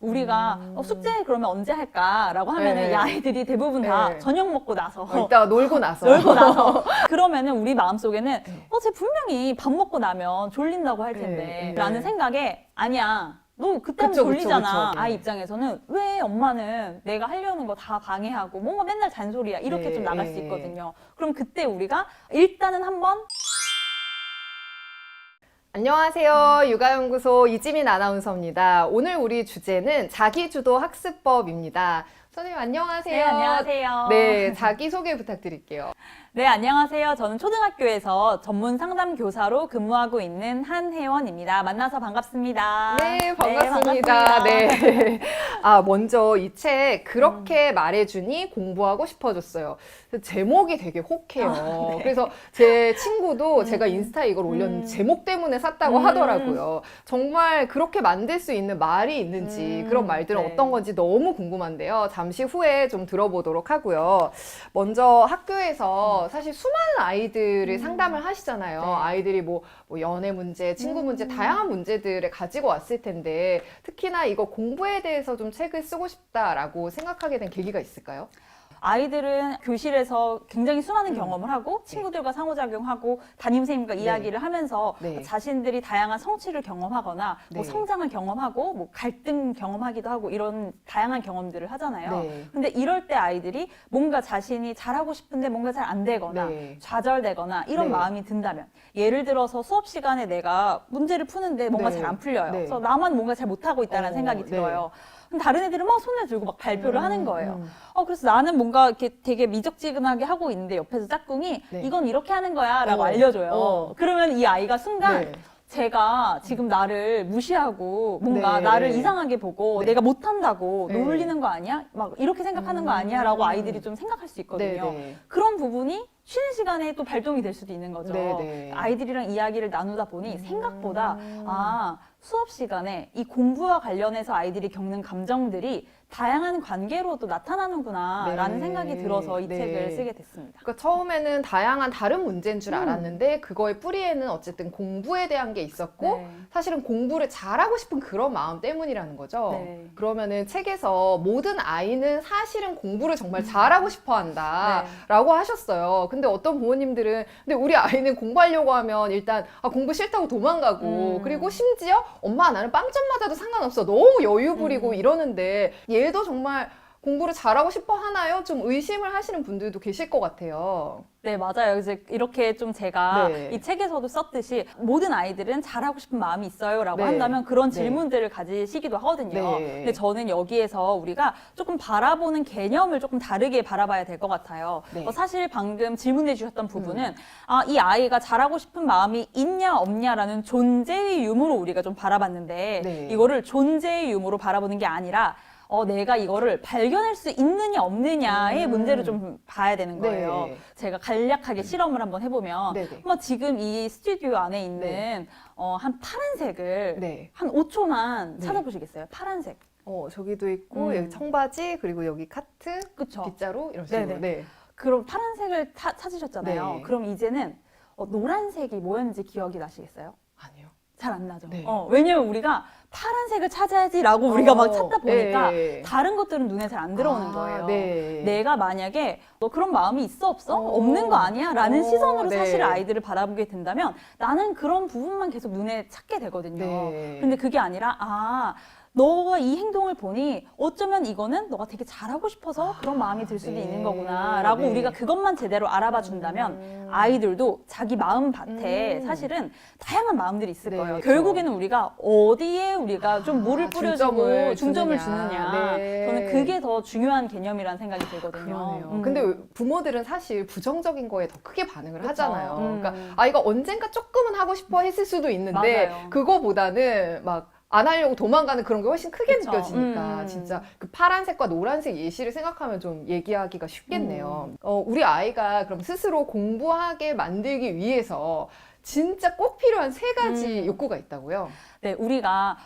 우리가 숙제 그러면 언제 할까라고 하면은 네. 이 아이들이 대부분 다 네. 저녁 먹고 나서 이따가 놀고 나서. 놀고 나서 그러면은 우리 마음속에는 쟤 분명히 밥 먹고 나면 졸린다고 할 텐데 네. 라는 생각에 아니야. 너 그때 하면 그쵸, 졸리잖아. 그쵸. 아이 입장에서는 왜 엄마는 내가 하려는 거 다 방해하고 뭔가 맨날 잔소리야. 이렇게 네. 좀 나갈 수 있거든요. 그럼 그때 우리가 일단은 한번 안녕하세요. 육아연구소 이지민 아나운서입니다. 오늘 우리 주제는 자기주도 학습법입니다. 선생님 안녕하세요. 네, 안녕하세요. 네, 자기소개 부탁드릴게요. 네, 안녕하세요. 저는 초등학교에서 전문 상담 교사로 근무하고 있는 한혜원입니다. 만나서 반갑습니다. 네, 반갑습니다. 네. 아, 먼저 이 책 그렇게 말해주니 공부하고 싶어졌어요. 제목이 되게 혹해요. 네. 그래서 제 친구도 제가 인스타에 이걸 올렸는데 제목 때문에 샀다고 하더라고요. 정말 그렇게 만들 수 있는 말이 있는지 그런 말들은 네. 어떤 건지 너무 궁금한데요. 잠시 후에 좀 들어보도록 하고요. 먼저 학교에서 사실 수많은 아이들을 상담을 하시잖아요. 네. 아이들이 뭐 연애 문제, 친구 문제, 다양한 문제들을 가지고 왔을 텐데 특히나 이거 공부에 대해서 좀 책을 쓰고 싶다라고 생각하게 된 계기가 있을까요? 아이들은 교실에서 굉장히 수많은 경험을 하고 친구들과 상호작용하고 담임선생님과 이야기를 하면서 네. 자신들이 다양한 성취를 경험하거나 뭐 네. 성장을 경험하고 뭐 갈등 경험하기도 하고 이런 다양한 경험들을 하잖아요. 네. 근데 이럴 때 아이들이 뭔가 자신이 잘하고 싶은데 뭔가 잘 안 되거나 네. 좌절되거나 이런 네. 마음이 든다면 예를 들어서 수업 시간에 내가 문제를 푸는데 뭔가 네. 잘 안 풀려요. 네. 그래서 나만 뭔가 잘 못하고 있다는 생각이 네. 들어요. 근데 다른 애들은 막 손을 들고 막 발표를 하는 거예요. 그래서 나는 뭔가 이렇게 되게 미적지근하게 하고 있는데 옆에서 짝꿍이 네. 이건 이렇게 하는 거야 라고 어. 알려줘요. 어. 그러면 이 아이가 순간 네. 제가 지금 나를 무시하고 뭔가 네. 나를 이상하게 보고 네. 내가 못한다고 네. 놀리는 거 아니야? 막 이렇게 생각하는 거 아니야? 라고 아이들이 좀 생각할 수 있거든요. 네. 그런 부분이 쉬는 시간에 또 발동이 될 수도 있는 거죠. 네. 아이들이랑 이야기를 나누다 보니 생각보다 수업 시간에 이 공부와 관련해서 아이들이 겪는 감정들이 다양한 관계로도 나타나는구나 라는 네. 생각이 들어서 이 네. 책을 쓰게 됐습니다. 그러니까 처음에는 다양한 다른 문제인 줄 알았는데 그거의 뿌리에는 어쨌든 공부에 대한 게 있었고 네. 사실은 공부를 잘하고 싶은 그런 마음 때문이라는 거죠. 네. 그러면은 책에서 모든 아이는 사실은 공부를 정말 잘하고 싶어 한다 네. 라고 하셨어요. 근데 어떤 부모님들은 근데 우리 아이는 공부하려고 하면 일단 공부 싫다고 도망가고 그리고 심지어 엄마 나는 빵점 맞아도 상관없어 너무 여유 부리고 이러는데 얘도 정말 공부를 잘하고 싶어 하나요? 좀 의심을 하시는 분들도 계실 것 같아요. 네, 맞아요. 이제 이렇게 좀 제가 네. 이 책에서도 썼듯이 모든 아이들은 잘하고 싶은 마음이 있어요 라고 네. 한다면 그런 네. 질문들을 가지시기도 하거든요. 네. 근데 저는 여기에서 우리가 조금 바라보는 개념을 조금 다르게 바라봐야 될 것 같아요. 네. 사실 방금 질문해 주셨던 부분은 이 아이가 잘하고 싶은 마음이 있냐 없냐라는 존재의 유무로 우리가 좀 바라봤는데 네. 이거를 존재의 유무로 바라보는 게 아니라 내가 이거를 발견할 수 있느냐 없느냐의 문제를 좀 봐야 되는 거예요. 네. 제가 간략하게 실험을 한번 해보면 네네. 한번 지금 이 스튜디오 안에 있는 네. 한 파란색을 네. 한 5초만 네. 찾아보시겠어요? 파란색. 저기도 있고 여기 청바지 그리고 여기 카트 그쵸? 빗자루 이런 식으로. 네네. 네. 그럼 파란색을 찾으셨잖아요. 네. 그럼 이제는 노란색이 뭐였는지 기억이 나시겠어요? 아니요. 잘 안 나죠. 네. 왜냐면 우리가 파란색을 찾아야지라고 우리가 막 찾다 보니까 네. 다른 것들은 눈에 잘 안 들어오는 거예요. 네. 내가 만약에 너 그런 마음이 있어 없어? 어. 없는 거 아니야? 라는 시선으로 네. 사실 아이들을 바라보게 된다면 나는 그런 부분만 계속 눈에 찾게 되거든요. 네. 근데 그게 아니라 너가 이 행동을 보니 어쩌면 이거는 너가 되게 잘하고 싶어서 그런 마음이 들 수도 네. 있는 거구나 라고 네. 우리가 그것만 제대로 알아봐 준다면 아이들도 자기 마음 밭에 사실은 다양한 마음들이 있을 네, 거예요. 그렇죠. 결국에는 우리가 어디에 우리가 좀 물을 뿌려주고 중점을 주느냐. 네. 저는 그게 더 중요한 개념이라는 생각이 들거든요. 그러네요. 근데 부모들은 사실 부정적인 거에 더 크게 반응을 그쵸. 하잖아요. 그러니까 아이가 언젠가 조금은 하고 싶어 했을 수도 있는데 맞아요. 그거보다는 막 안 하려고 도망가는 그런 게 훨씬 크게 그쵸. 느껴지니까 진짜 그 파란색과 노란색 예시를 생각하면 좀 얘기하기가 쉽겠네요. 우리 아이가 그럼 스스로 공부하게 만들기 위해서 진짜 꼭 필요한 세 가지 욕구가 있다고요? 네, 우리가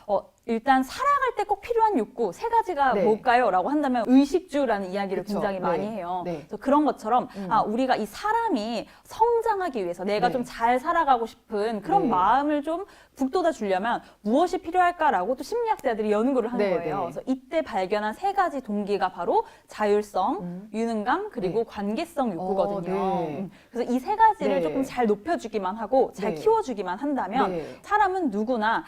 일단 살아갈 때 꼭 필요한 욕구 세 가지가 네. 뭘까요? 라고 한다면 의식주라는 이야기를 그쵸. 굉장히 네. 많이 해요. 네. 그래서 그런 것처럼 음. 우리가 이 사람이 성장하기 위해서 내가 네. 좀 잘 살아가고 싶은 그런 네. 마음을 좀 북돋아 주려면 무엇이 필요할까라고 또 심리학자들이 연구를 한 네, 거예요. 네. 그래서 이때 발견한 세 가지 동기가 바로 자율성, 유능감, 그리고 네. 관계성 욕구거든요. 네. 그래서 이 세 가지를 네. 조금 잘 높여주기만 하고 잘 네. 키워주기만 한다면 네. 사람은 누구나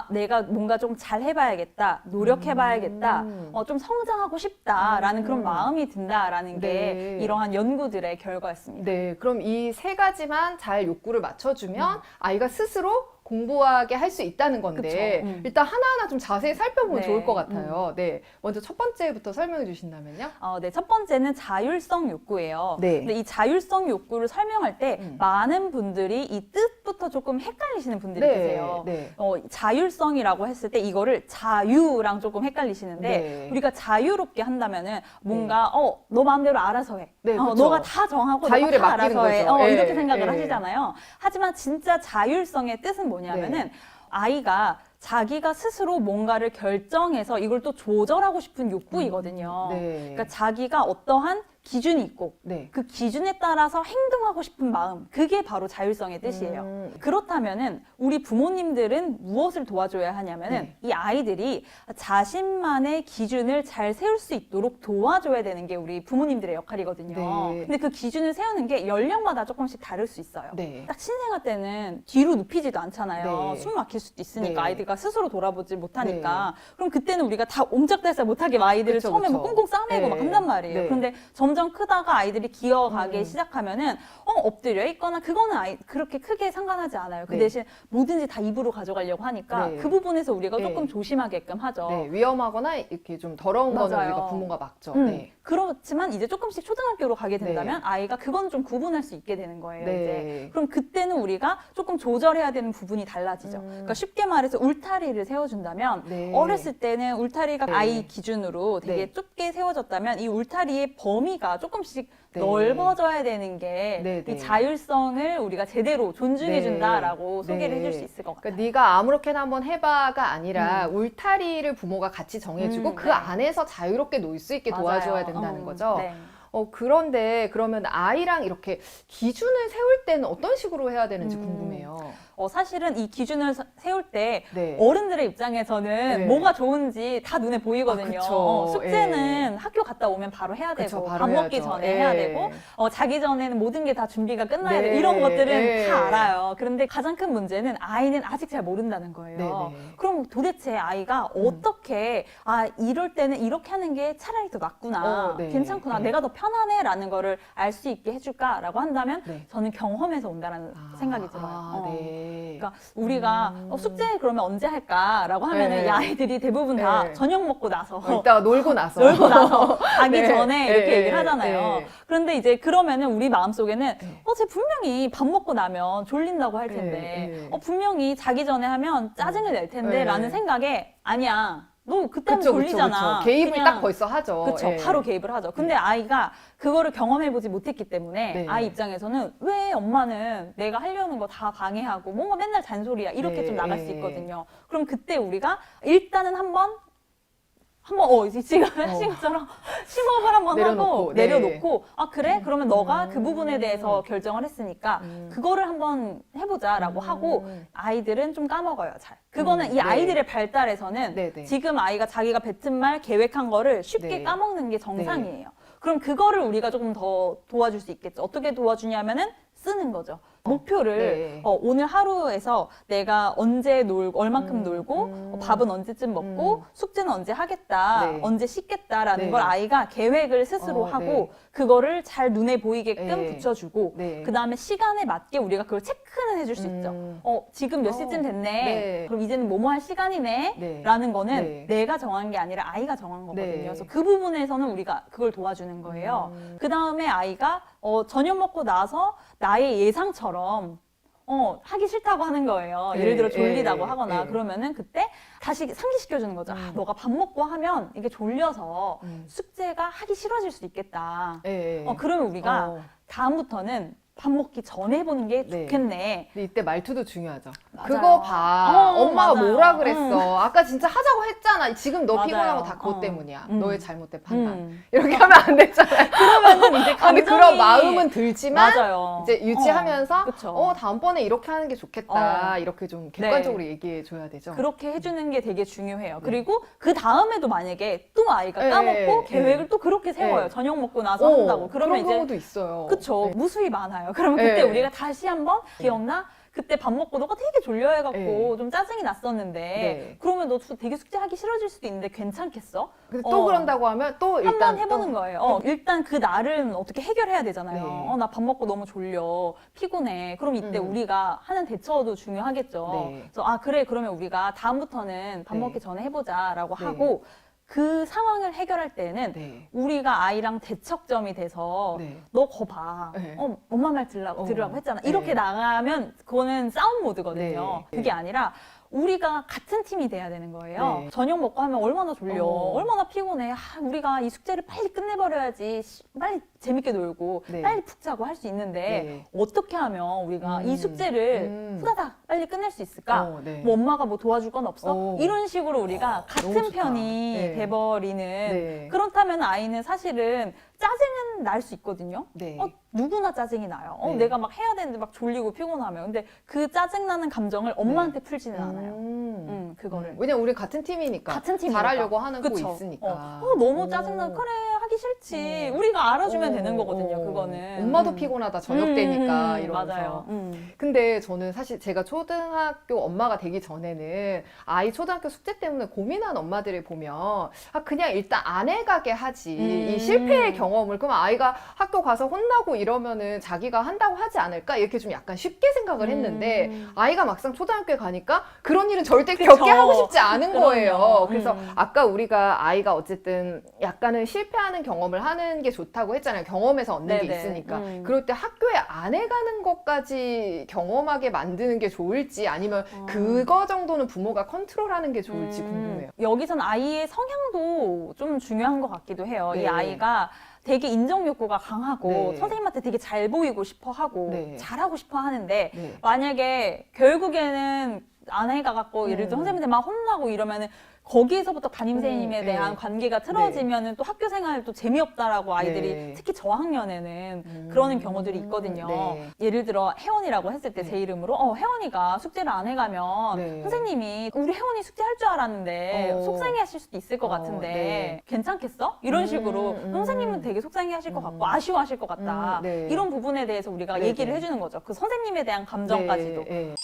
내가 뭔가 좀 잘 해봐야겠다, 노력해봐야겠다, 좀 성장하고 싶다라는 그런 마음이 든다라는 게 네. 이러한 연구들의 결과였습니다. 네, 그럼 이 세 가지만 잘 욕구를 맞춰주면 아이가 스스로 공부하게 할 수 있다는 건데 그쵸. 일단 하나하나 좀 자세히 살펴보면 네. 좋을 것 같아요. 네, 먼저 첫 번째부터 설명해 주신다면요? 네, 첫 번째는 자율성 욕구예요. 네. 근데 이 자율성 욕구를 설명할 때 많은 분들이 이 뜻부터 조금 헷갈리시는 분들이 계세요. 네. 자율성이라고 했을 때 이거를 자유랑 조금 헷갈리시는데 네. 우리가 자유롭게 한다면은 뭔가 너 마음대로 알아서 해. 네, 그쵸. 너가 다 정하고 자율에 너가 다 맡기는 알아서 해. 거죠. 이렇게 예, 생각을 예. 하시잖아요. 하지만 진짜 자율성의 뜻은 뭐냐면은 아이가 자기가 스스로 뭔가를 결정해서 이걸 또 조절하고 싶은 욕구이거든요. 네. 그러니까 자기가 어떠한 기준이 있고 네. 그 기준에 따라서 행동하고 싶은 마음, 그게 바로 자율성의 뜻이에요. 그렇다면은 우리 부모님들은 무엇을 도와줘야 하냐면은 네. 이 아이들이 자신만의 기준을 잘 세울 수 있도록 도와줘야 되는 게 우리 부모님들의 역할이거든요. 네. 근데 그 기준을 세우는 게 연령마다 조금씩 다를 수 있어요. 네. 딱 신생아 때는 뒤로 눕히지도 않잖아요. 네. 숨 막힐 수도 있으니까 네. 아이들과 스스로 돌아보지 못하니까. 그럼 그때는 우리가 다 옴짝달싹 못하게 아이들을 그쵸, 처음에 뭐 그쵸. 꽁꽁 싸매고 막 네. 한단 말이에요. 네. 그런데 점점 크다가 아이들이 기어가기 시작하면은 엎드려 있거나 그거는 그렇게 크게 상관하지 않아요. 그 네. 대신 뭐든지 다 입으로 가져가려고 하니까 네. 그 부분에서 우리가 네. 조금 조심하게끔 하죠. 네, 위험하거나 이렇게 좀 더러운 거는 맞아요. 우리가 부모가 막죠. 네. 그렇지만 이제 조금씩 초등학교로 가게 된다면 아이가 그건 좀 구분할 수 있게 되는 거예요. 네. 이제. 그럼 그때는 우리가 조금 조절해야 되는 부분이 달라지죠. 그러니까 쉽게 말해서 울타리를 세워준다면 네. 어렸을 때는 울타리가 네. 아이 기준으로 되게 네. 좁게 세워졌다면 이 울타리의 범위가 조금씩 네. 넓어져야 되는 게 네, 네. 이 자율성을 우리가 제대로 존중해준다라고 네. 소개를 네. 해줄 수 있을 것 같아요. 그러니까 네가 아무렇게나 한번 해봐가 아니라 울타리를 부모가 같이 정해주고 그 네. 안에서 자유롭게 놀 수 있게 도와줘야 맞아요. 된다는 거죠. 네. 그런데 그러면 아이랑 이렇게 기준을 세울 때는 어떤 식으로 해야 되는지 궁금해요. 사실은 이 기준을 세울 때 네. 어른들의 입장에서는 네. 뭐가 좋은지 다 눈에 보이거든요. 그쵸. 숙제는 학교 갔다 오면 바로 해야 되고 그쵸, 바로 밥 먹기 해야죠. 전에 예. 해야 되고 자기 전에는 모든 게 다 준비가 끝나야 네. 돼. 이런 것들은 예. 다 알아요. 그런데 가장 큰 문제는 아이는 아직 잘 모른다는 거예요. 네네. 그럼 도대체 아이가 어떻게 이럴 때는 이렇게 하는 게 차라리 더 낫구나. 네. 괜찮구나. 네. 내가 더 편하네라는 거를 알 수 있게 해줄까라고 한다면 네. 저는 경험에서 온다라는 생각이 들어요. 네. 그러니까 우리가 숙제 그러면 언제 할까라고 하면은 네. 이 아이들이 대부분 다 네. 저녁 먹고 나서 이따가 놀고 나서. 놀고 나서 가기 네. 전에 이렇게 네. 얘기를 하잖아요. 네. 그런데 이제 그러면은 우리 마음속에는 네. 쟤 분명히 밥 먹고 나면 졸린다고 할 텐데 네. 분명히 자기 전에 하면 짜증을 낼 텐데 네. 라는 생각에 아니야. 너 그때 하면 그쵸, 졸리잖아. 그쵸. 개입을 그냥 딱 벌써 하죠. 그렇죠. 예. 바로 개입을 하죠. 근데 아이가 그거를 경험해보지 못했기 때문에 네. 아이 입장에서는 왜 엄마는 내가 하려는 거 다 방해하고 뭔가 맨날 잔소리야 이렇게 네. 좀 나갈 수 네. 있거든요. 그럼 그때 우리가 일단은 한번 이제 지금 하신 것처럼 심호흡을 한번 하고 내려놓고 그래? 그러면 너가 그 부분에 대해서 결정을 했으니까 그거를 한번 해보자라고 하고 아이들은 좀 까먹어요. 잘. 그거는 이 네. 아이들의 발달에서는 네, 네. 지금 아이가 자기가 뱉은 말 계획한 거를 쉽게 네. 까먹는 게 정상이에요. 그럼 그거를 우리가 조금 더 도와줄 수 있겠죠. 어떻게 도와주냐면은 쓰는 거죠. 목표를 네. 오늘 하루에서 내가 언제 놀고 얼만큼 놀고 밥은 언제쯤 먹고 숙제는 언제 하겠다 네. 언제 씻겠다라는 네. 걸 아이가 계획을 스스로 하고 네. 그거를 잘 눈에 보이게끔 네. 붙여주고 네. 그 다음에 시간에 맞게 우리가 그걸 체크는 해줄 수 있죠. 지금 몇 시쯤 됐네. 네. 그럼 이제는 뭐뭐 할 시간이네. 네. 라는 거는 네. 내가 정한 게 아니라 아이가 정한 거거든요. 네. 그래서 그 부분에서는 우리가 그걸 도와주는 거예요. 그 다음에 아이가 저녁 먹고 나서 나의 예상처럼 하기 싫다고 하는 거예요. 예를 들어 졸리다고 하거나 그러면은 그때 다시 상기시켜주는 거죠. 너가 밥 먹고 하면 이게 졸려서 숙제가 하기 싫어질 수 있겠다. 네. 그러면 우리가 다음부터는 밥 먹기 전에 해보는 게 네. 좋겠네. 근데 이때 말투도 중요하죠. 맞아요. 그거 봐. 엄마가 맞아요. 뭐라 그랬어. 아까 진짜 하자고 했잖아. 지금 너 맞아요. 피곤한 거 다 그것 때문이야. 너의 잘못된 판단. 이렇게 음. 하면 안 되잖아요. 그러면은 이제 아, 근데 감정이 그런 마음은 들지만 맞아요. 이제 유지하면서 그쵸. 다음번에 이렇게 하는 게 좋겠다. 이렇게 좀 객관적으로 얘기해 줘야 되죠. 그렇게 해주는 게 되게 중요해요. 그리고 그 다음에도 만약에 또 아이가 까먹고 네. 계획을 또 그렇게 세워요. 네. 저녁 먹고 나서 한다고. 그러면 그런 이제 경우도 있어요. 그쵸. 네. 무수히 많아요. 그러면 그때 네. 우리가 다시 한번 기억나? 그때 밥 먹고 너가 되게 졸려해갖고 네. 좀 짜증이 났었는데 네. 그러면 너 되게 숙제하기 싫어질 수도 있는데 괜찮겠어? 근데 또 그런다고 하면 또 한 일단 번 해보는 거예요. 일단 그 날은 어떻게 해결해야 되잖아요. 네. 나 밥 먹고 너무 졸려, 피곤해. 그럼 이때 우리가 하는 대처도 중요하겠죠. 네. 그래서 그래 그러면 우리가 다음부터는 밥 네. 먹기 전에 해보자라고 네. 하고 그 상황을 해결할 때는 네. 우리가 아이랑 대척점이 돼서 네. 너 거 봐. 네. 엄마 말 들으라고 했잖아. 네. 이렇게 나가면 그거는 싸움 모드거든요. 네. 그게 아니라 우리가 같은 팀이 돼야 되는 거예요. 네. 저녁 먹고 하면 얼마나 졸려. 얼마나 피곤해. 우리가 이 숙제를 빨리 끝내버려야지. 빨리 재밌게 놀고 네. 빨리 푹 자고 할 수 있는데 네. 어떻게 하면 우리가 이 숙제를 후다닥 빨리 끝낼 수 있을까? 네. 뭐 엄마가 뭐 도와줄 건 없어? 이런 식으로 우리가 너무 같은 좋다. 편이 네. 돼버리는 네. 그렇다면 아이는 사실은 짜증은 날 수 있거든요. 네. 누구나 짜증이 나요. 네. 내가 막 해야 되는데 막 졸리고 피곤하면. 근데 그 짜증나는 감정을 엄마한테 풀지는 않아요. 그거를. 왜냐면 우리 같은 팀이니까. 같은 팀이니까. 잘하려고 하는 그쵸. 거 있으니까. 너무 짜증나. 그래, 하기 싫지. 우리가 알아주면 되는 거거든요, 그거는. 엄마도 피곤하다, 저녁 때니까, 이러면서. 맞아요. 근데 저는 사실 제가 초등학교 엄마가 되기 전에는 아이 초등학교 숙제 때문에 고민한 엄마들을 보면 그냥 일단 안 해가게 하지. 이 실패의 경험을. 그럼 아이가 학교 가서 혼나고 이러면은 자기가 한다고 하지 않을까? 이렇게 좀 약간 쉽게 생각을 했는데 아이가 막상 초등학교에 가니까 그런 일은 절대 그쵸. 겪게 하고 싶지 않은 그럼요. 거예요. 그래서 아까 우리가 아이가 어쨌든 약간은 실패하는 경험을 하는 게 좋다고 했잖아요. 경험에서 얻는 게 네네. 있으니까. 그럴 때 학교에 안 해가는 것까지 경험하게 만드는 게 좋을지 아니면 그거 정도는 부모가 컨트롤하는 게 좋을지 궁금해요. 여기선 아이의 성향도 좀 중요한 것 같기도 해요. 네. 이 아이가 되게 인정 욕구가 강하고 네. 선생님한테 되게 잘 보이고 싶어 하고 네. 잘하고 싶어 하는데 네. 만약에 결국에는 아내가 갖고 예를 들어 선생님한테 막 혼나고 이러면은 거기에서부터 담임선생님에 대한 네. 관계가 틀어지면은 또 학교 생활도 재미없다라고 아이들이 네. 특히 저학년에는 그러는 경우들이 있거든요. 네. 예를 들어 혜원이라고 했을 때 제 이름으로 혜원이가 숙제를 안 해가면 네. 선생님이 우리 혜원이 숙제할 줄 알았는데 속상해하실 수도 있을 것 같은데 네. 괜찮겠어? 이런 식으로 선생님은 되게 속상해하실 것 같고 아쉬워하실 것 같다. 네. 이런 부분에 대해서 우리가 네, 얘기를 네. 해주는 거죠. 그 선생님에 대한 감정까지도. 네, 네.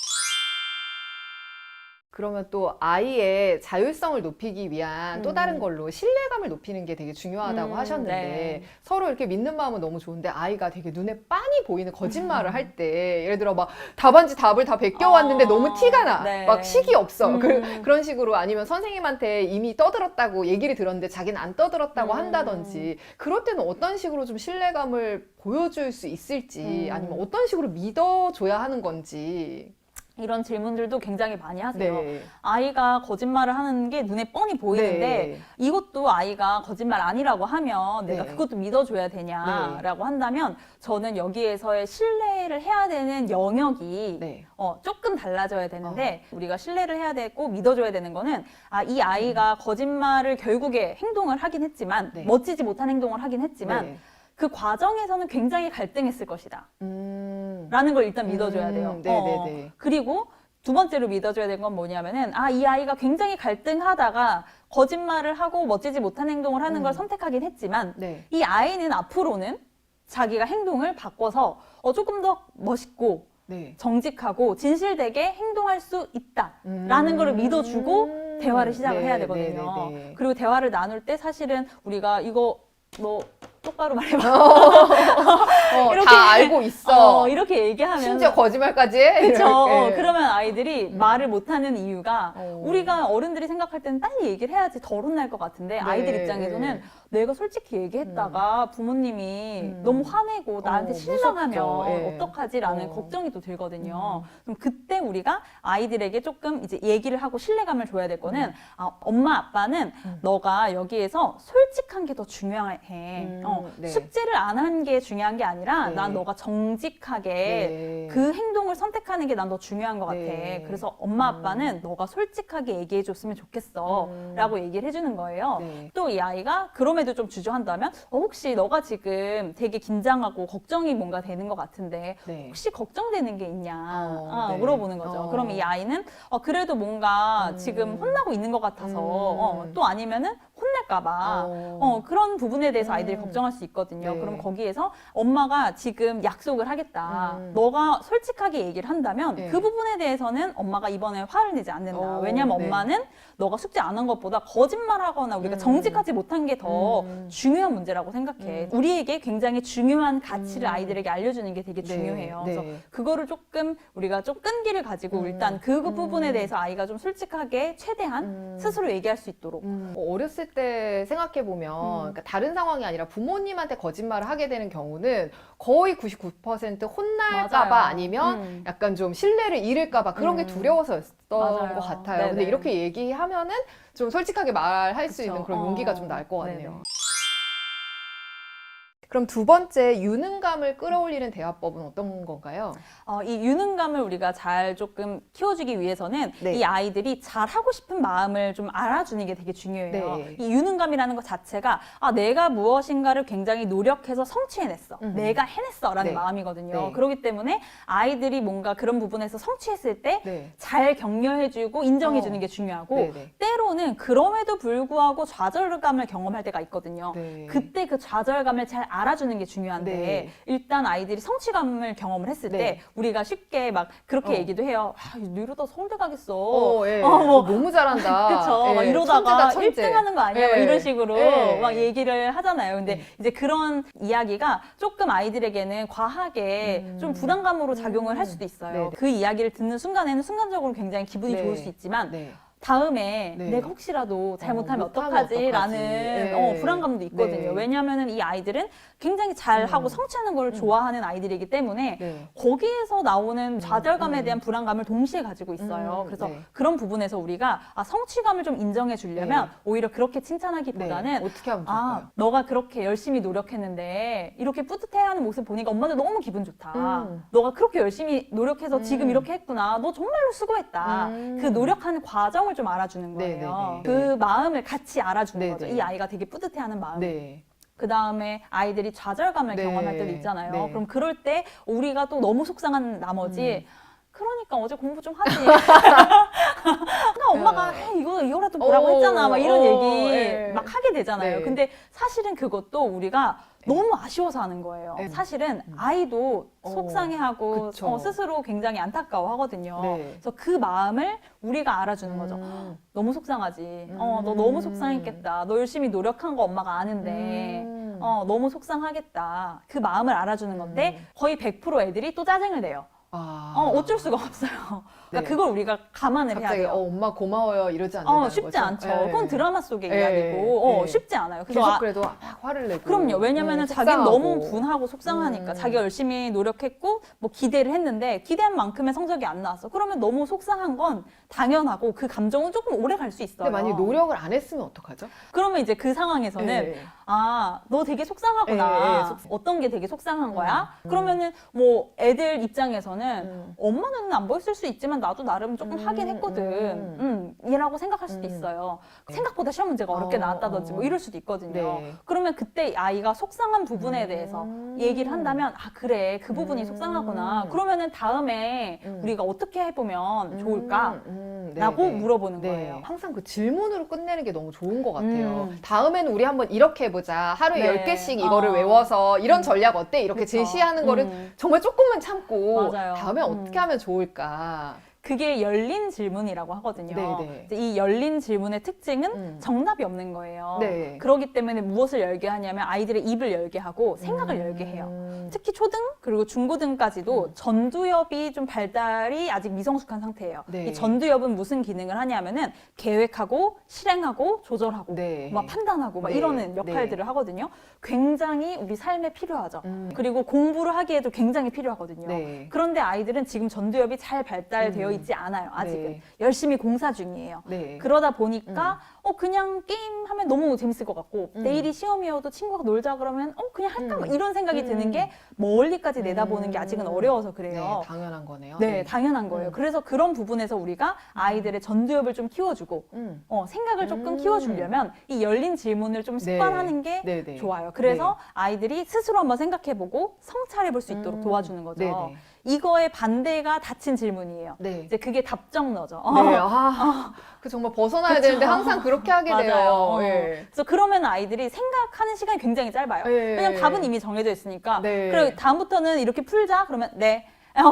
그러면 또 아이의 자율성을 높이기 위한 또 다른 걸로 신뢰감을 높이는 게 되게 중요하다고 하셨는데 네. 서로 이렇게 믿는 마음은 너무 좋은데 아이가 되게 눈에 빤히 보이는 거짓말을 할 때 예를 들어 막 답안지 답을 다 베껴왔는데 너무 티가 나. 네. 막 식이 없어. 그런 식으로 아니면 선생님한테 이미 떠들었다고 얘기를 들었는데 자기는 안 떠들었다고 한다든지 그럴 때는 어떤 식으로 좀 신뢰감을 보여줄 수 있을지 아니면 어떤 식으로 믿어줘야 하는 건지 이런 질문들도 굉장히 많이 하세요. 네. 아이가 거짓말을 하는 게 눈에 뻔히 보이는데 네. 이것도 아이가 거짓말 아니라고 하면 내가 네. 그것도 믿어줘야 되냐라고 한다면 저는 여기에서의 신뢰를 해야 되는 영역이 네. 조금 달라져야 되는데 우리가 신뢰를 해야 되고 믿어줘야 되는 거는 이 아이가 거짓말을 결국에 행동을 하긴 했지만 네. 멋지지 못한 행동을 하긴 했지만 네. 그 과정에서는 굉장히 갈등했을 것이다. 라는 걸 일단 믿어줘야 돼요. 네네네. 그리고 두 번째로 믿어줘야 되는 건 뭐냐면은 이 아이가 굉장히 갈등하다가 거짓말을 하고 멋지지 못한 행동을 하는 걸 선택하긴 했지만 네. 이 아이는 앞으로는 자기가 행동을 바꿔서 조금 더 멋있고 네. 정직하고 진실되게 행동할 수 있다라는 걸 믿어주고 대화를 시작을 해야 되거든요. 네. 그리고 대화를 나눌 때 사실은 우리가 이거 너 똑바로 말해봐. 이렇게, 다 알고 있어. 이렇게 얘기하면 심지어 거짓말까지 해. 그렇죠. 이렇게. 그러면 아이들이 말을 못하는 이유가 우리가 어른들이 생각할 때는 빨리 얘기를 해야지 덜 혼날 것 같은데 아이들 입장에서는 내가 솔직히 얘기했다가 부모님이 너무 화내고 나한테 실망하면 무섭죠. 어떡하지라는 걱정이 또 들거든요. 그럼 그때 우리가 아이들에게 조금 이제 얘기를 하고 신뢰감을 줘야 될 거는 엄마 아빠는 너가 여기에서 솔직한 게 더 중요해. 네. 숙제를 안 한 게 중요한 게 아니라 네. 난 너가 정직하게 네. 그 행동을 선택하는 게 난 더 중요한 것 같아. 네. 그래서 엄마 아빠는 너가 솔직하게 얘기해 줬으면 좋겠어 라고 얘기를 해주는 거예요. 네. 또 이 아이가 그럼에도 좀 주저한다면 혹시 너가 지금 되게 긴장하고 걱정이 뭔가 되는 것 같은데 네. 혹시 걱정되는 게 있냐 네. 물어보는 거죠. 그럼 이 아이는 그래도 뭔가 지금 혼나고 있는 것 같아서 또 아니면은 혼낼까봐 그런 부분에 대해서 아이들이 걱정할 수 있거든요. 네. 그럼 거기에서 엄마가 지금 약속을 하겠다. 너가 솔직하게 얘기를 한다면 네. 그 부분에 대해서는 엄마가 이번에 화를 내지 않는다. 왜냐면 네. 엄마는 너가 숙제 안 한 것보다 거짓말하거나 우리가 정직하지 못한 게 더 중요한 문제라고 생각해. 우리에게 굉장히 중요한 가치를 아이들에게 알려주는 게 되게 네. 중요해요. 네. 그래서 그거를 조금 우리가 좀 끈기를 가지고 일단 그 부분에 대해서 아이가 좀 솔직하게 최대한 스스로 얘기할 수 있도록. 어렸을 때 생각해보면 그러니까 다른 상황이 아니라 부모님한테 거짓말을 하게 되는 경우는 거의 99% 혼날까봐 맞아요. 아니면 약간 좀 신뢰를 잃을까봐 그런 게 두려워서였던 맞아요. 것 같아요. 네네. 근데 이렇게 얘기하면은 좀 솔직하게 말할 수 그쵸. 있는 그런 용기가 좀 날 것 같네요. 네네. 그럼 두 번째 유능감을 끌어올리는 대화법은 어떤 건가요? 이 유능감을 우리가 잘 조금 키워주기 위해서는 네. 이 아이들이 잘 하고 싶은 마음을 좀 알아주는 게 되게 중요해요. 네. 이 유능감이라는 것 자체가 내가 무엇인가를 굉장히 노력해서 성취해냈어. 내가 해냈어라는 네. 마음이거든요. 네. 그렇기 때문에 아이들이 뭔가 그런 부분에서 성취했을 때 네. 잘 격려해주고 인정해주는 게 중요하고 네네. 때로는 그럼에도 불구하고 좌절감을 경험할 때가 있거든요. 네. 그때 그 좌절감을 잘 알아주는 게 중요한데 네. 일단 아이들이 성취감을 경험을 했을 네. 때 우리가 쉽게 막 그렇게 어. 얘기도 해요. 너 이러다 서울대 가겠어. 예. 뭐 너무 잘한다. 그쵸. 예. 막 이러다가 천재다, 천재. 1등 하는 거 아니야? 막 예. 이런 식으로 예. 막 얘기를 하잖아요. 근데 이제 그런 이야기가 조금 아이들에게는 과하게 좀 불안감으로 작용을 할 수도 있어요. 네네. 그 이야기를 듣는 순간에는 순간적으로 굉장히 기분이 네. 좋을 수 있지만 네. 다음에 네. 내가 혹시라도 잘못하면 못하면 어떡하지라는 네. 불안감도 있거든요. 네. 왜냐하면은 이 아이들은 굉장히 잘하고 성취하는 걸 좋아하는 아이들이기 때문에 네. 거기에서 나오는 좌절감에 대한 불안감을 동시에 가지고 있어요. 그래서 네. 그런 부분에서 우리가 성취감을 좀 인정해 주려면 네. 오히려 그렇게 칭찬하기보다는 어떻게 하면 좋을까요? 너가 그렇게 열심히 노력했는데 이렇게 뿌듯해하는 모습 보니까 엄마도 너무 기분 좋다. 음. 너가 그렇게 열심히 노력해서 지금 이렇게 했구나. 너 정말로 수고했다. 그 노력하는 과정을 좀 알아주는 거예요. 네네네. 그 마음을 같이 알아주는 네네. 거죠. 이 아이가 되게 뿌듯해하는 마음. 네. 그 다음에 아이들이 좌절감을 네. 경험할 때도 있잖아요. 네. 그럼 그럴 때 우리가 또 너무 속상한 나머지 그러니까 어제 공부 좀 하지. 그러니까 엄마가 이거라도 보라고 했잖아. 막 이런 얘기 네. 막 하게 되잖아요. 네. 근데 사실은 그것도 우리가 너무 아쉬워서 하는 거예요. 네. 사실은 아이도 속상해하고 그쵸. 스스로 굉장히 안타까워하거든요. 네. 그래서 그 마음을 우리가 알아주는 거죠. 너무 속상하지. 너 너무 속상했겠다. 너 열심히 노력한 거 엄마가 아는데 너무 속상하겠다. 그 마음을 알아주는 건데 거의 100% 애들이 또 짜증을 내요. 어쩔 수가 없어요. 그러니까 네. 그걸 우리가 감안을 해야 갑자기 돼요. 엄마 고마워요 이러지 않는다는 쉽지 거죠? 않죠. 예. 그건 드라마 속의 예. 이야기고 예. 쉽지 않아요. 그래서 계속 그래도 막 화를 내고 그럼요. 왜냐면은 자기는 속상하고. 너무 분하고 속상하니까 자기가 열심히 노력했고 뭐 기대를 했는데 기대한 만큼의 성적이 안 나왔어. 그러면 너무 속상한 건 당연하고 그 감정은 조금 오래 갈 수 있어요. 근데 만약에 노력을 안 했으면 어떡하죠? 그러면 이제 그 상황에서는 예. 너 되게 속상하구나. 예, 예, 어떤 게 되게 속상한 거야? 그러면은 뭐 애들 입장에서는 엄마는 안 보였을 수 있지만 나도 나름 조금 하긴 했거든. 이라고 생각할 수도 있어요. 생각보다 시험 문제가 어렵게 나왔다든지 뭐 이럴 수도 있거든요. 네. 그러면 그때 아이가 속상한 부분에 대해서 얘기를 한다면 그래 그 부분이 속상하구나. 그러면은 다음에 우리가 어떻게 해보면 좋을까? 라고 네네. 물어보는 네. 거예요. 항상 그 질문으로 끝내는 게 너무 좋은 것 같아요. 다음에는 우리 한번 이렇게 해보자. 하루에 네. 10개씩 이거를 외워서 이런 전략 어때? 이렇게 그쵸. 제시하는 거를 정말 조금만 참고 맞아요. 다음에 어떻게 하면 좋을까? 그게 열린 질문이라고 하거든요. 네네. 이제 이 열린 질문의 특징은 정답이 없는 거예요. 네. 그렇기 때문에 무엇을 열게 하냐면 아이들의 입을 열게 하고 생각을 열게 해요. 특히 초등 그리고 중고등까지도 전두엽이 좀 발달이 아직 미성숙한 상태예요. 네. 이 전두엽은 무슨 기능을 하냐면은 계획하고 실행하고 조절하고 네. 막 판단하고 막 네. 이러는 역할들을 네. 하거든요. 굉장히 우리 삶에 필요하죠. 그리고 공부를 하기에도 굉장히 필요하거든요. 네. 그런데 아이들은 지금 전두엽이 잘 발달되어 있지 않아요. 아직은. 네. 열심히 공사 중이에요. 네. 그러다 보니까 그냥 게임하면 너무 재밌을 것 같고 내일이 시험이어도 친구가 놀자 그러면 그냥 할까 뭐 이런 생각이 드는 게 멀리까지 내다보는 게 아직은 어려워서 그래요. 네, 당연한 거네요. 네, 당연한 거예요. 그래서 그런 부분에서 우리가 아이들의 전두엽을 좀 키워주고 생각을 조금 키워주려면 이 열린 질문을 좀 습관하는 게 네, 네. 좋아요. 그래서 아이들이 스스로 한번 생각해보고 성찰해볼 수 있도록 도와주는 거죠. 네, 네. 이거의 반대가 닫힌 질문이에요. 네. 이제 그게 답정너죠. 네, 그 정말 벗어나야 그쵸. 되는데 항상 그렇게 하게 돼요. 맞아요. 예. 그래서 그러면 아이들이 생각하는 시간이 굉장히 짧아요. 예. 왜냐면 답은 이미 정해져 있으니까. 네. 그리고 다음부터는 이렇게 풀자. 그러면 네.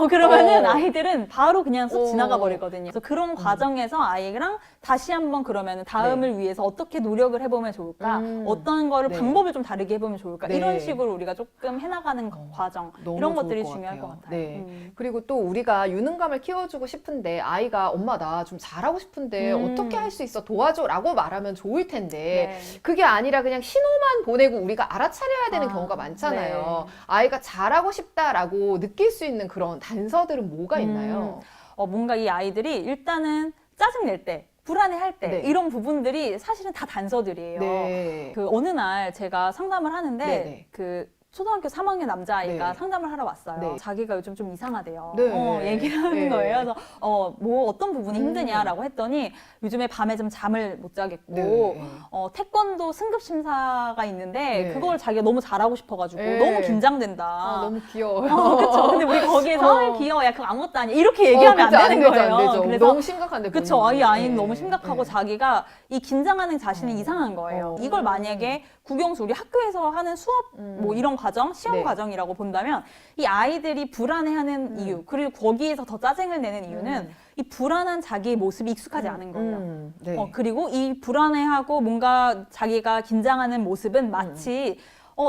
그러면은 어. 아이들은 바로 그냥 쑥 어. 지나가 버리거든요. 그래서 그런 과정에서 아이랑 다시 한번 그러면은 다음을 위해서 어떻게 노력을 해보면 좋을까? 어떤 거를 네. 방법을 좀 다르게 해보면 좋을까? 네. 이런 식으로 우리가 조금 해나가는 과정 너무 이런 좋을 것들이 것 중요할 같아요. 것 같아요. 네. 그리고 또 우리가 유능감을 키워주고 싶은데 아이가 엄마 나 좀 잘하고 싶은데 어떻게 할 수 있어 도와줘라고 말하면 좋을 텐데 네. 그게 아니라 그냥 신호만 보내고 우리가 알아차려야 되는 아, 경우가 많잖아요. 네. 아이가 잘하고 싶다라고 느낄 수 있는 그런 단서들은 뭐가 있나요? 뭔가 이 아이들이 일단은 짜증낼 때, 불안해할 때 네. 이런 부분들이 사실은 다 단서들이에요. 네. 그 어느 날 제가 상담을 하는데 네네. 그 초등학교 3학년 남자아이가 네. 상담을 하러 왔어요. 네. 자기가 요즘 좀 이상하대요. 네. 얘기를 하는 네. 거예요. 그래서 뭐 어떤 부분이 힘드냐라고 했더니 요즘에 밤에 좀 잠을 못 자겠고 네. 태권도 승급 심사가 있는데 네. 그걸 자기가 너무 잘하고 싶어가지고 네. 너무 긴장된다. 너무 귀여워요. 그쵸. 근데 우리 거기에서 귀여워. 야, 그거 아무것도 아니야. 이렇게 얘기하면 그쵸, 안 되는 되죠, 거예요. 안 되죠. 그래서 너무 심각한데. 그쵸. 본인이. 이 아이는 네. 너무 심각하고 네. 자기가 이 긴장하는 자신이 이상한 거예요. 이걸 만약에 국영수 우리 학교에서 하는 수업 뭐 이런 과정, 시험 네. 과정이라고 본다면 이 아이들이 불안해하는 이유 그리고 거기에서 더 짜증을 내는 이유는 이 불안한 자기의 모습이 익숙하지 않은 거예요. 네. 그리고 이 불안해하고 뭔가 자기가 긴장하는 모습은 마치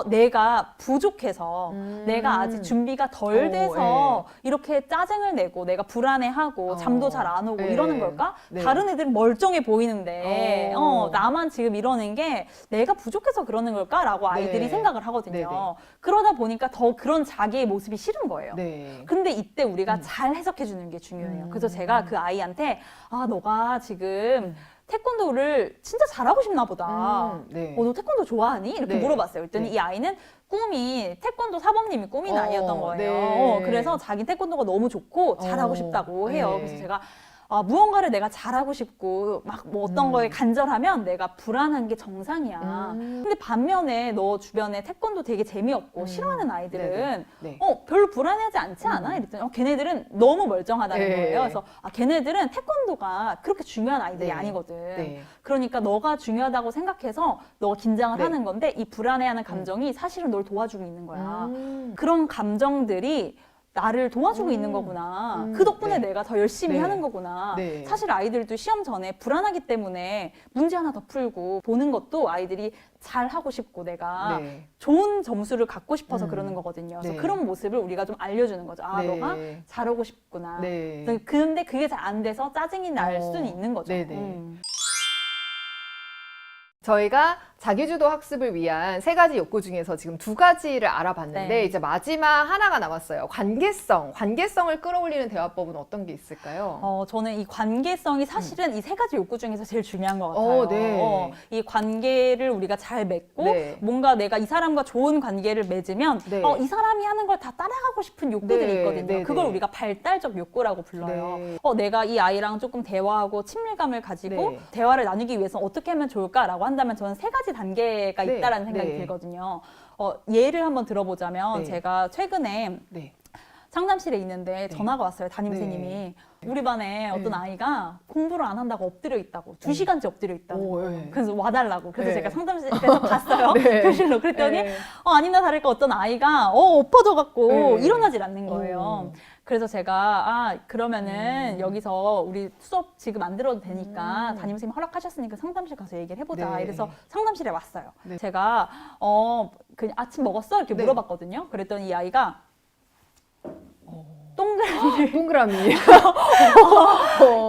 내가 부족해서 내가 아직 준비가 덜 돼서 이렇게 짜증을 내고 내가 불안해하고 잠도 잘 안 오고 네. 이러는 걸까? 네. 다른 애들은 멀쩡해 보이는데 나만 지금 이러는 게 내가 부족해서 그러는 걸까라고 아이들이 네. 생각을 하거든요. 네네. 그러다 보니까 더 그런 자기의 모습이 싫은 거예요. 네. 근데 이때 우리가 잘 해석해 주는 게 중요해요. 그래서 제가 그 아이한테 너가 지금 태권도를 진짜 잘하고 싶나 보다. 네. 너 태권도 좋아하니? 이렇게 네. 물어봤어요. 그랬더니 네. 이 아이는 꿈이 태권도 사범님이 꿈이 아니었던 거예요. 네. 그래서 자기 태권도가 너무 좋고 잘하고 싶다고 해요. 네. 그래서 제가 무언가를 내가 잘하고 싶고 막 뭐 어떤 거에 간절하면 내가 불안한 게 정상이야. 근데 반면에 너 주변에 태권도 되게 재미없고 싫어하는 아이들은 네네. 네. 별로 불안하지 않지 않아? 이랬더니 걔네들은 너무 멀쩡하다는 네. 거예요. 그래서 걔네들은 태권도가 그렇게 중요한 아이들이 네. 아니거든. 네. 그러니까 너가 중요하다고 생각해서 너가 긴장을 네. 하는 건데 이 불안해하는 감정이 사실은 널 도와주고 있는 거야. 음. 그런 감정들이 나를 도와주고 있는 거구나. 그 덕분에 네. 내가 더 열심히 네. 하는 거구나. 네. 사실 아이들도 시험 전에 불안하기 때문에 문제 하나 더 풀고 보는 것도 아이들이 잘 하고 싶고 내가 네. 좋은 점수를 갖고 싶어서 그러는 거거든요. 그래서 네. 그런 모습을 우리가 좀 알려주는 거죠. 네. 너가 잘하고 싶구나. 네. 근데 그게 잘 안 돼서 짜증이 날 수는 있는 거죠. 네네. 저희가 자기주도 학습을 위한 3가지 욕구 중에서 지금 2가지를 알아봤는데 네. 이제 마지막 하나가 남았어요. 관계성. 관계성을 끌어올리는 대화법은 어떤 게 있을까요? 저는 이 관계성이 사실은 이 3가지 욕구 중에서 제일 중요한 것 같아요. 네. 이 관계를 우리가 잘 맺고 네. 뭔가 내가 이 사람과 좋은 관계를 맺으면 네. 이 사람이 하는 걸 다 따라가고 싶은 욕구들이 네. 있거든요. 네. 그걸 네. 우리가 발달적 욕구라고 불러요. 네. 내가 이 아이랑 조금 대화하고 친밀감을 가지고 네. 대화를 나누기 위해서 어떻게 하면 좋을까라고 한다면 저는 3가지 단계가 네. 있다라는 생각이 네. 들거든요. 예를 한번 들어보자면 네. 제가 최근에 네. 상담실에 있는데 전화가 왔어요. 담임선생님이. 네. 우리 반에 어떤 아이가 공부를 안 한다고 엎드려 있다고. 2시간째 엎드려 있다고. 오, 네. 그래서 와달라고. 그래서 네. 제가 상담실에서 갔어요. 네. 교실로. 그랬더니 네. 아니나 다를까 어떤 아이가 엎어져갖고 네. 일어나질 않는 거예요. 오. 그래서 제가 그러면은 여기서 우리 수업 지금 안 들어도 되니까 담임선생님 허락하셨으니까 상담실 가서 얘기를 해보자. 네. 이래서 상담실에 왔어요. 네. 제가 그냥 아침 먹었어? 이렇게 네. 물어봤거든요. 그랬더니 이 아이가 동그라미를 동그라미.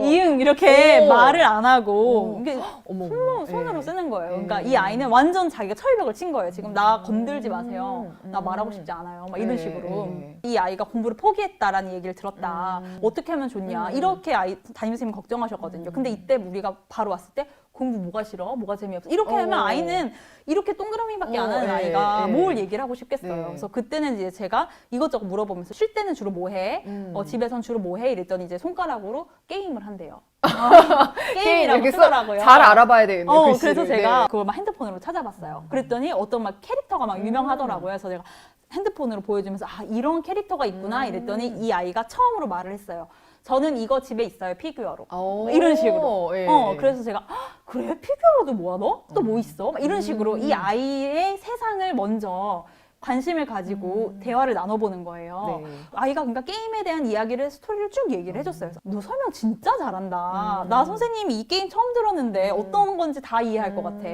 이응 이렇게 오. 말을 안 하고 이게 어머. 손으로 예. 쓰는 거예요. 그러니까 예. 이 아이는 완전 자기가 철벽을 친 거예요. 지금 나 건들지 마세요. 나 말하고 싶지 않아요. 막 이런 예, 식으로. 예. 이 아이가 공부를 포기했다라는 얘기를 들었다. 어떻게 하면 좋냐. 이렇게 담임선생님이 걱정하셨거든요. 근데 이때 우리가 바로 왔을 때 공부 뭐가 싫어? 뭐가 재미없어? 이렇게 하면 아이는 이렇게 동그라미밖에 안 하는 예, 아이가 예. 뭘 얘기를 하고 싶겠어요. 네. 그래서 그때는 이제 제가 이것저것 물어보면서 쉴 때는 주로 뭐 해? 집에선 주로 뭐 해? 이랬더니 이제 손가락으로 게임을 한대요. 게임이라고 이렇게 쓰더라고요. 잘 알아봐야 되겠네요. 글씨를. 그래서 제가 네. 그걸 막 핸드폰으로 찾아봤어요. 그랬더니 어떤 막 캐릭터가 막 유명하더라고요. 그래서 제가 핸드폰으로 보여주면서 아 이런 캐릭터가 있구나 이랬더니 이 아이가 처음으로 말을 했어요. 저는 이거 집에 있어요 피규어로. 오, 이런 식으로. 예. 그래서 제가 그래 피규어도 뭐야 너? 또 뭐 있어? 막 이런 식으로 이 아이의 세상을 먼저 관심을 가지고 대화를 나눠보는 거예요. 네. 아이가 그러니까 게임에 대한 이야기를 스토리를 쭉 얘기를 해줬어요. 그래서 너 설명 진짜 잘한다. 나 선생님이 이 게임 처음 들었는데 어떤 건지 다 이해할 것 같아.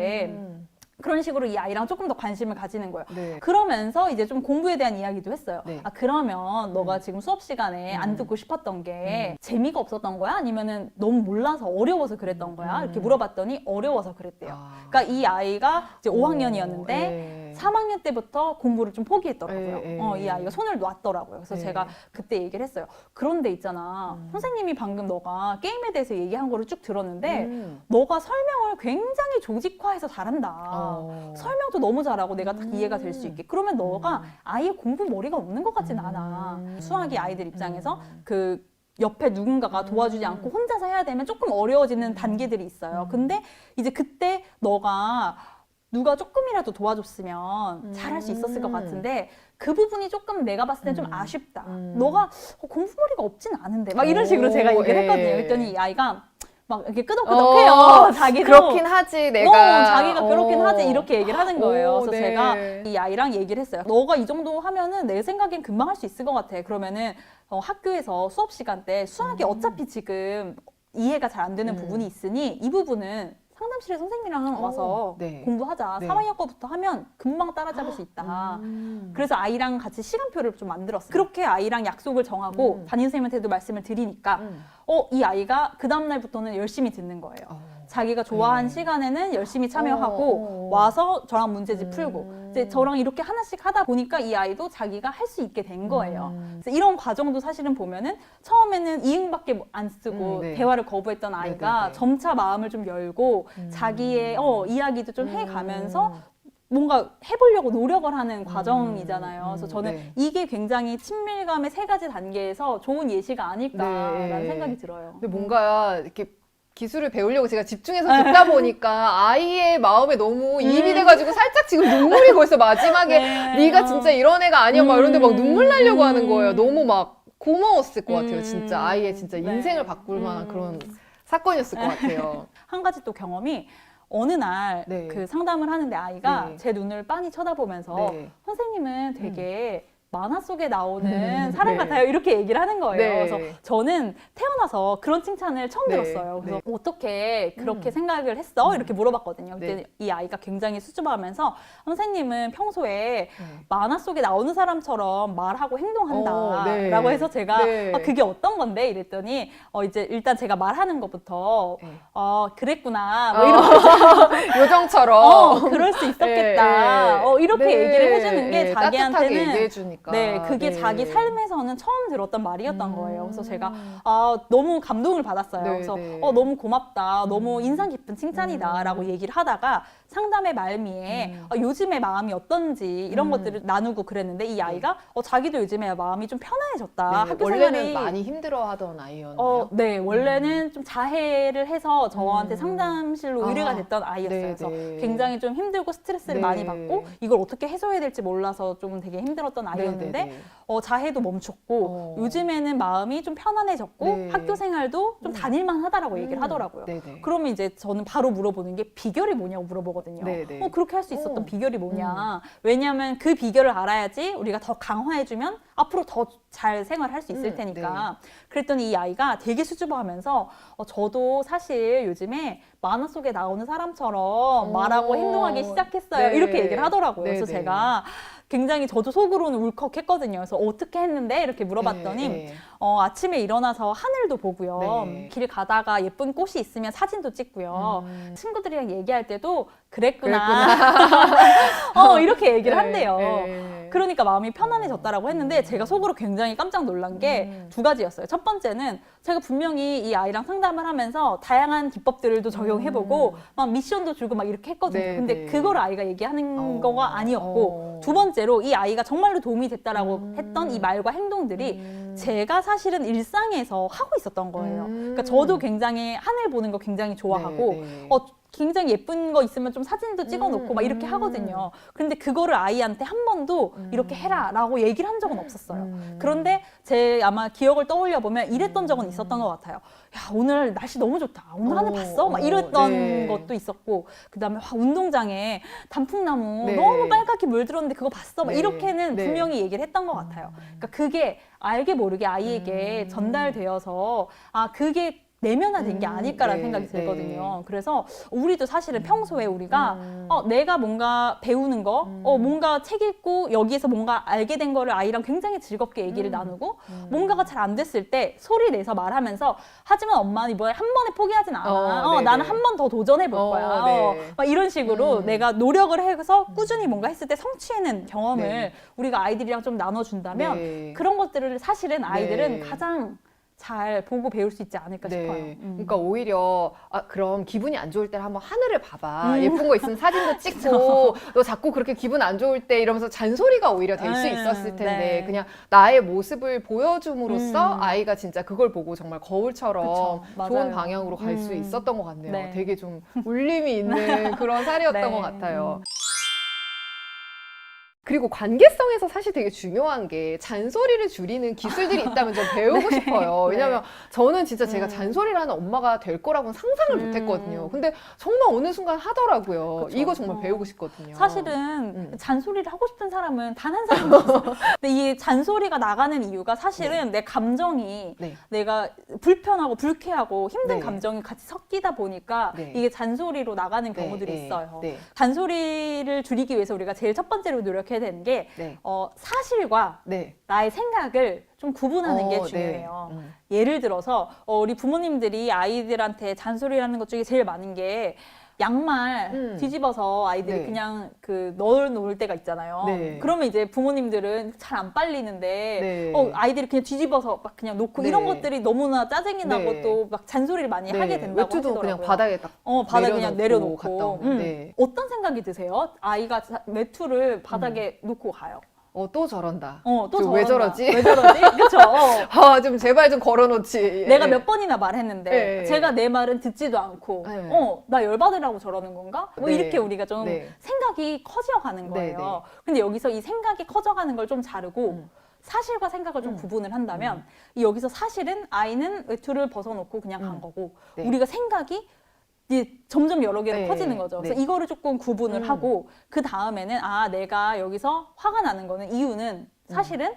그런 식으로 이 아이랑 조금 더 관심을 가지는 거예요. 네. 그러면서 이제 좀 공부에 대한 이야기도 했어요. 네. 아 그러면 너가 지금 수업 시간에 안 듣고 싶었던 게 재미가 없었던 거야? 아니면은 너무 몰라서 어려워서 그랬던 거야? 이렇게 물어봤더니 어려워서 그랬대요. 아. 그러니까 이 아이가 이제 5학년이었는데 네. 3학년 때부터 공부를 좀 포기했더라고요. 예, 예. 이 아이가 손을 놨더라고요. 그래서 예. 제가 그때 얘기를 했어요. 그런데 있잖아. 선생님이 방금 너가 게임에 대해서 얘기한 거를 쭉 들었는데 너가 설명을 굉장히 조직화해서 잘한다. 설명도 너무 잘하고 내가 딱 이해가 될 수 있게. 그러면 너가 아예 공부 머리가 없는 것 같진 않아. 수학이 아이들 입장에서 그 옆에 누군가가 도와주지 않고 혼자서 해야 되면 조금 어려워지는 단계들이 있어요. 근데 이제 그때 너가 누가 조금이라도 도와줬으면 잘할 수 있었을 것 같은데 그 부분이 조금 내가 봤을 땐 좀 아쉽다. 너가 공부머리가 없진 않은데 막 이런 식으로 제가 얘기를 했거든요. 그랬더니 이 아이가 막 이렇게 끄덕끄덕해요. 자기도 그렇긴 하지 내가. 자기가 그렇긴 하지 이렇게 얘기를 하는 거예요. 그래서 네. 제가 이 아이랑 얘기를 했어요. 너가 이 정도 하면은 내 생각엔 금방 할 수 있을 것 같아. 그러면은 학교에서 수업 시간 때 수학이 어차피 지금 이해가 잘 안 되는 부분이 있으니 이 부분은 상담실에 선생님이랑 와서 네. 공부하자. 네. 3학년 거부터 하면 금방 따라잡을 수 있다. 그래서 아이랑 같이 시간표를 좀 만들었어요. 그렇게 아이랑 약속을 정하고 담임선생님한테도 말씀을 드리니까 이 아이가 그 다음날부터는 열심히 듣는 거예요. 자기가 좋아하는 시간에는 열심히 참여하고 와서 저랑 문제집 풀고 이제 저랑 이렇게 하나씩 하다 보니까 이 아이도 자기가 할 수 있게 된 거예요. 그래서 이런 과정도 사실은 보면은 처음에는 이응밖에 안 쓰고 네. 대화를 거부했던 아이가 네네네. 점차 마음을 좀 열고 자기의 이야기도 좀 해가면서 뭔가 해보려고 노력을 하는 과정이잖아요. 그래서 저는 네. 이게 굉장히 친밀감의 세 가지 단계에서 좋은 예시가 아닐까라는 네. 생각이 들어요. 근데 뭔가 이렇게 기술을 배우려고 제가 집중해서 듣다 보니까 아이의 마음에 너무 이입이 돼가지고 살짝 지금 눈물이 벌써 마지막에 네. 네가 진짜 이런 애가 아니야 막 이런데 막 눈물 나려고 하는 거예요. 너무 막 고마웠을 것 같아요. 진짜 아이의 진짜 네. 인생을 바꿀 만한 그런 사건이었을 것 같아요. 한 가지 또 경험이 어느 날 네. 그 상담을 하는데 아이가 네. 제 눈을 빤히 쳐다보면서 네. 선생님은 되게 만화 속에 나오는 네. 사람 같아요. 이렇게 얘기를 하는 거예요. 네. 그래서 저는 태어나서 그런 칭찬을 처음 네. 들었어요. 그래서 어떻게 그렇게 생각을 했어? 이렇게 물어봤거든요. 그때 네. 이 아이가 굉장히 수줍어하면서 선생님은 평소에 만화 속에 나오는 사람처럼 말하고 행동한다. 네. 라고 해서 제가 네. 그게 어떤 건데? 이랬더니 이제 일단 제가 말하는 것부터 네. 그랬구나. 뭐 이런 요정처럼 그럴 수 있었겠다. 네. 이렇게 네. 얘기를 해주는 게 네. 자기한테는 따뜻하게 얘기해주니까. 네, 그게 네. 자기 삶에서는 처음 들었던 말이었던 거예요. 그래서 제가 너무 감동을 받았어요. 네, 그래서 네. 너무 고맙다, 너무 인상 깊은 칭찬이다라고 얘기를 하다가 상담의 말미에 요즘의 마음이 어떤지 이런 것들을 나누고 그랬는데 이 아이가 자기도 요즘에 마음이 좀 편안해졌다. 네. 학교 원래는 생활이 많이 힘들어하던 아이였나요? 네, 원래는 좀 자해를 해서 저한테 상담실로 의뢰가 됐던 아이였어요. 네, 그래서 네. 굉장히 좀 힘들고 스트레스를 네. 많이 받고 이걸 어떻게 해소해야 될지 몰라서 좀 되게 힘들었던 아이였는데 네, 네, 네. 자해도 멈췄고 요즘에는 마음이 좀 편안해졌고 네. 학교 생활도 좀 다닐만 하다라고 얘기를 하더라고요. 네, 네. 그러면 이제 저는 바로 물어보는 게 비결이 뭐냐고 물어보거든요. 네, 네. 그렇게 할 수 있었던 비결이 뭐냐. 왜냐하면 그 비결을 알아야지 우리가 더 강화해주면 앞으로 더 잘 생활할 수 있을 테니까. 그랬더니 이 아이가 되게 수줍어하면서 저도 사실 요즘에 만화 속에 나오는 사람처럼 말하고 행동하기 시작했어요. 네. 이렇게 얘기를 하더라고요. 네, 그래서 네. 제가 굉장히 저도 속으로는 울컥했거든요. 그래서 어떻게 했는데? 이렇게 물어봤더니 네. 아침에 일어나서 하늘도 보고요. 네. 길 가다가 예쁜 꽃이 있으면 사진도 찍고요. 친구들이랑 얘기할 때도 그랬구나. 이렇게 얘기를 한대요. 네. 그러니까 마음이 편안해졌다라고 했는데 제가 속으로 굉장히 깜짝 놀란 게 두 가지였어요. 첫 번째는 제가 분명히 이 아이랑 상담을 하면서 다양한 기법들도 적용해보고 막 미션도 주고 막 이렇게 했거든요. 네, 근데 네. 그거를 아이가 얘기하는 거가 아니었고 두 번째로 이 아이가 정말로 도움이 됐다라고 했던 이 말과 행동들이 제가 사실은 일상에서 하고 있었던 거예요. 그러니까 저도 굉장히 하늘 보는 거 굉장히 좋아하고 네. 굉장히 예쁜 거 있으면 좀 사진도 찍어놓고 막 이렇게 하거든요. 근데 그거를 아이한테 한 번도 이렇게 해라라고 얘기를 한 적은 없었어요. 그런데 제 아마 기억을 떠올려 보면 이랬던 적은 있었던 것 같아요. 야, 오늘 날씨 너무 좋다. 오늘 하늘 봤어? 막 이랬던 네. 것도 있었고, 그 다음에 운동장에 단풍나무 네. 너무 빨갛게 물들었는데 그거 봤어? 막 네. 이렇게는 네. 분명히 얘기를 했던 것 같아요. 그러니까 그게 알게 모르게 아이에게 전달되어서 그게 내면화된 게 아닐까라는 네, 생각이 들거든요. 네. 그래서 우리도 사실은 평소에 우리가 내가 뭔가 배우는 거, 뭔가 책 읽고 여기에서 뭔가 알게 된 거를 아이랑 굉장히 즐겁게 얘기를 나누고 뭔가가 잘 안 됐을 때 소리 내서 말하면서 하지만 엄마는 이번에 한 번에 포기하진 않아. 네네. 나는 한 번 더 도전해 볼 거야. 네. 막 이런 식으로 내가 노력을 해서 꾸준히 뭔가 했을 때 성취하는 경험을 네. 우리가 아이들이랑 좀 나눠준다면 네. 그런 것들을 사실은 아이들은 네. 가장 잘 보고 배울 수 있지 않을까 네. 싶어요. 그러니까 오히려 그럼 기분이 안 좋을 때는 한번 하늘을 봐봐. 예쁜 거 있으면 사진도 찍고 너 자꾸 그렇게 기분 안 좋을 때 이러면서 잔소리가 오히려 될 수 있었을 텐데 네. 그냥 나의 모습을 보여줌으로써 아이가 진짜 그걸 보고 정말 거울처럼 그쵸, 좋은 맞아요. 방향으로 갈 수 있었던 것 같네요. 네. 되게 좀 울림이 있는 그런 사례였던 네. 것 같아요. 그리고 관계성에서 사실 되게 중요한 게 잔소리를 줄이는 기술들이 있다면 좀 배우고 싶어요. 네. 왜냐면 저는 진짜 제가 잔소리를 하는 엄마가 될 거라고는 상상을 못 했거든요. 근데 정말 어느 순간 하더라고요. 그쵸. 이거 정말 배우고 싶거든요. 사실은 잔소리를 하고 싶은 사람은 단 한 사람도 없어. 근데 이 잔소리가 나가는 이유가 사실은 내 감정이 네. 내가 불편하고 불쾌하고 힘든 네. 감정이 같이 섞이다 보니까 네. 이게 잔소리로 나가는 네, 경우들이 네, 있어요. 네. 잔소리를 줄이기 위해서 우리가 제일 첫 번째로 노력해야 되는 게 네. 사실과 네. 나의 생각을 좀 구분하는 게 네. 중요해요. 예를 들어서 우리 부모님들이 아이들한테 잔소리하는 것 중에 제일 많은 게 양말 뒤집어서 아이들이 네. 그냥 넣어 놓을 때가 있잖아요. 네. 그러면 이제 부모님들은 잘 안 빨리는데 네. 아이들이 그냥 뒤집어서 막 그냥 놓고 네. 이런 것들이 너무나 짜증이 나고 네. 또 막 잔소리를 많이 네. 하게 된다고 외투도 하시더라고요. 그냥 바닥에 딱 바닥에 그냥 내려놓고 갔다 오면. 네. 어떤 생각이 드세요? 아이가 외투를 바닥에 놓고 가요. 또 저런다. 또 저 왜 저런다. 저러지? 왜 저러지? 그쵸? 좀 제발 좀 걸어놓지. 내가 몇 번이나 말했는데 네. 제가 내 말은 듣지도 않고 네. 나 열받으라고 저러는 건가? 뭐 네. 이렇게 우리가 좀 네. 생각이 커져가는 거예요. 네, 네. 근데 여기서 이 생각이 커져가는 걸 좀 자르고 사실과 생각을 좀 구분을 한다면 여기서 사실은 아이는 외투를 벗어놓고 그냥 간 거고 네. 우리가 생각이 이제 점점 여러 개로 네. 커지는 거죠. 그래서 네. 이거를 조금 구분을 하고 그 다음에는 내가 여기서 화가 나는 거는 이유는 사실은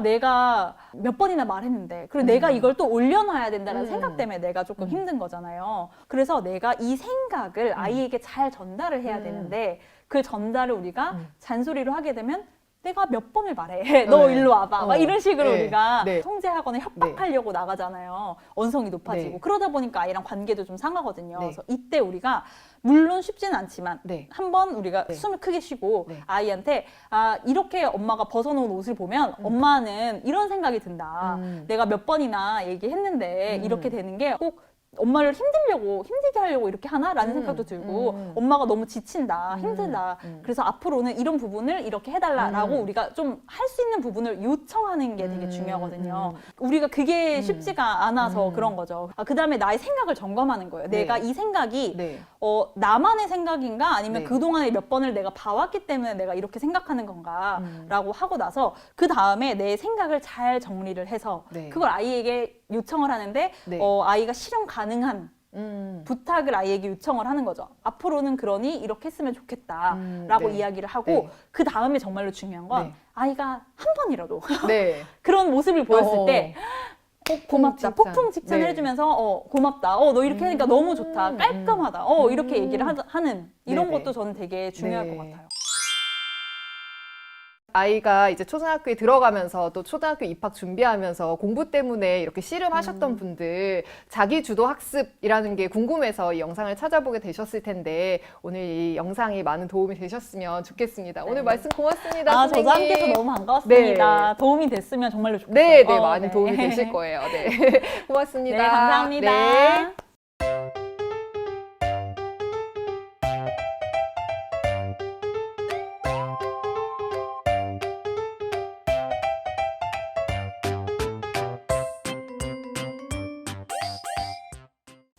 내가 몇 번이나 말했는데 그리고 내가 이걸 또 올려놔야 된다는 생각 때문에 내가 조금 힘든 거잖아요. 그래서 내가 이 생각을 아이에게 잘 전달을 해야 되는데 그 전달을 우리가 잔소리로 하게 되면 내가 몇 번을 말해. 너 네. 일로 와봐. 막 이런 식으로 네. 우리가 네. 통제하거나 협박하려고 나가잖아요. 언성이 높아지고. 네. 그러다 보니까 아이랑 관계도 좀 상하거든요. 네. 그래서 이때 우리가 물론 쉽지는 않지만 네. 한번 우리가 네. 숨을 크게 쉬고 네. 아이한테 이렇게 엄마가 벗어놓은 옷을 보면 엄마는 이런 생각이 든다. 내가 몇 번이나 얘기했는데 이렇게 되는 게 꼭 엄마를 힘들게 하려고 이렇게 하나라는 생각도 들고 엄마가 너무 지친다, 힘들다. 그래서 앞으로는 이런 부분을 이렇게 해달라라고 우리가 좀 할 수 있는 부분을 요청하는 게 되게 중요하거든요. 우리가 그게 쉽지가 않아서 그런 거죠. 그 다음에 나의 생각을 점검하는 거예요. 네. 내가 이 생각이 네. 나만의 생각인가 아니면 네. 그동안에 몇 번을 내가 봐왔기 때문에 내가 이렇게 생각하는 건가 라고 하고 나서 그 다음에 내 생각을 잘 정리를 해서 네. 그걸 아이에게 요청을 하는데 네. 아이가 실현 가능한 부탁을 아이에게 요청을 하는 거죠. 앞으로는 그러니 이렇게 했으면 좋겠다라고 네. 이야기를 하고 네. 그 다음에 정말로 중요한 건 네. 아이가 한 번이라도 네. 그런 모습을 보였을 때 고맙다. 칭찬. 폭풍 칭찬을 네. 해주면서 고맙다. 너 이렇게 하니까 너무 좋다. 깔끔하다. 이렇게 얘기를 하는 이런 네네. 것도 저는 되게 중요할 네. 것 같아요. 아이가 이제 초등학교에 들어가면서 또 초등학교 입학 준비하면서 공부 때문에 이렇게 씨름하셨던 분들 자기 주도 학습이라는 게 궁금해서 이 영상을 찾아보게 되셨을 텐데 오늘 이 영상이 많은 도움이 되셨으면 좋겠습니다. 오늘 말씀 고맙습니다. 아, 저도 선생님. 함께해서 너무 반가웠습니다. 네. 도움이 됐으면 정말로 좋겠어요. 네, 네, 많이 네. 도움이 되실 거예요. 네. 고맙습니다. 네, 감사합니다. 네.